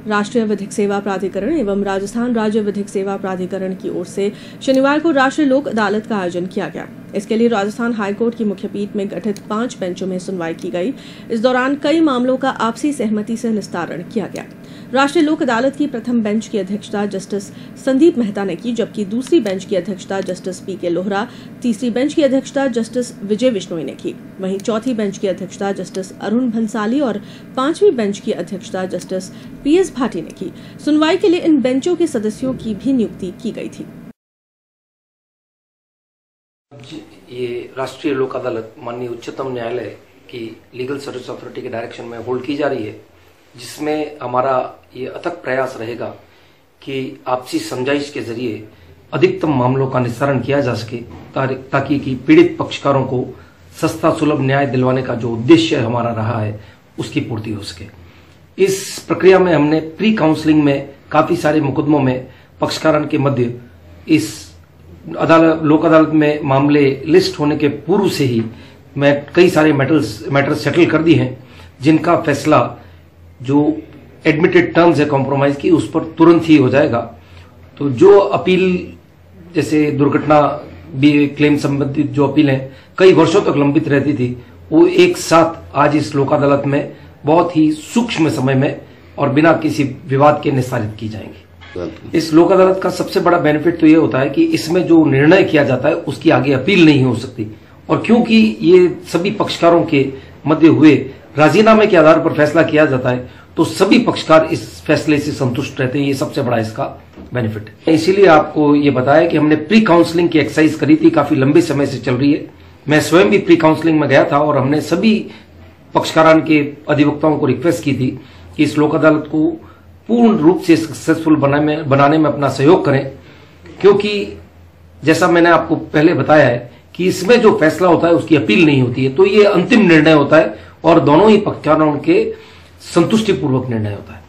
राष्ट्रीय विधिक सेवा प्राधिकरण एवं राजस्थान राज्य विधिक सेवा प्राधिकरण की ओर से शनिवार को राष्ट्रीय लोक अदालत का आयोजन किया गया। इसके लिए राजस्थान हाईकोर्ट की मुख्य पीठ में गठित 5 बेंचों में सुनवाई की गई। इस दौरान कई मामलों का आपसी सहमति से निस्तारण किया गया। राष्ट्रीय लोक अदालत की प्रथम बेंच की अध्यक्षता जस्टिस संदीप मेहता ने की, जबकि दूसरी बेंच की अध्यक्षता जस्टिस पी.के. लोहरा, तीसरी बेंच की अध्यक्षता जस्टिस विजय बिश्नोई ने की। वहीं चौथी बेंच की अध्यक्षता जस्टिस अरुण भंसाली और 5वीं बेंच की अध्यक्षता जस्टिस पी.एस. भाटी ने की। सुनवाई के लिए इन बेंचों के सदस्यों की भी नियुक्ति की गई थी। ये राष्ट्रीय लोक अदालत माननीय उच्चतम न्यायालय की लीगल सर्विस अथॉरिटी के डायरेक्शन में होल्ड की जा रही है, जिसमें हमारा ये अथक प्रयास रहेगा कि आपसी समझाइश के जरिए अधिकतम मामलों का निस्तारण किया जा सके, ताकि कि पीड़ित पक्षकारों को सस्ता सुलभ न्याय दिलवाने का जो उद्देश्य हमारा रहा है उसकी पूर्ति हो सके। इस प्रक्रिया में हमने प्री काउंसलिंग में काफी सारे मुकदमों में पक्षकारों के मध्य इस लोक अदालत में मामले लिस्ट होने के पूर्व से ही मैं कई सारे मैटर्स सेटल कर दी हैं, जिनका फैसला जो एडमिटेड टर्म्स है कॉम्प्रोमाइज की उस पर तुरंत ही हो जाएगा। तो जो अपील, जैसे दुर्घटना भी क्लेम संबंधित जो अपीलें कई वर्षों तक लंबित रहती थी, वो एक साथ आज इस लोक अदालत में बहुत ही सूक्ष्म समय में और बिना किसी विवाद के निस्तारित की जाएंगी। इस लोक अदालत का सबसे बड़ा बेनिफिट तो ये होता है कि इसमें जो निर्णय किया जाता है उसकी आगे अपील नहीं हो सकती, और क्योंकि ये सभी पक्षकारों के मध्य हुए राजीनामे के आधार पर फैसला किया जाता है, तो सभी पक्षकार इस फैसले से संतुष्ट रहते हैं। ये सबसे बड़ा इसका बेनिफिट है। इसीलिए आपको ये बताया कि हमने प्री काउंसलिंग की एक्सरसाइज करी थी, काफी लंबे समय से चल रही है। मैं स्वयं भी प्री काउंसलिंग में गया था और हमने सभी पक्षकारों के अधिवक्ताओं को रिक्वेस्ट की थी कि इस लोक अदालत को पूर्ण रूप से सक्सेसफुल बनाने में अपना सहयोग करें, क्योंकि जैसा मैंने आपको पहले बताया है कि इसमें जो फैसला होता है उसकी अपील नहीं होती है, तो ये अंतिम निर्णय होता है और दोनों ही पक्षकारों के संतुष्टिपूर्वक निर्णय होता है।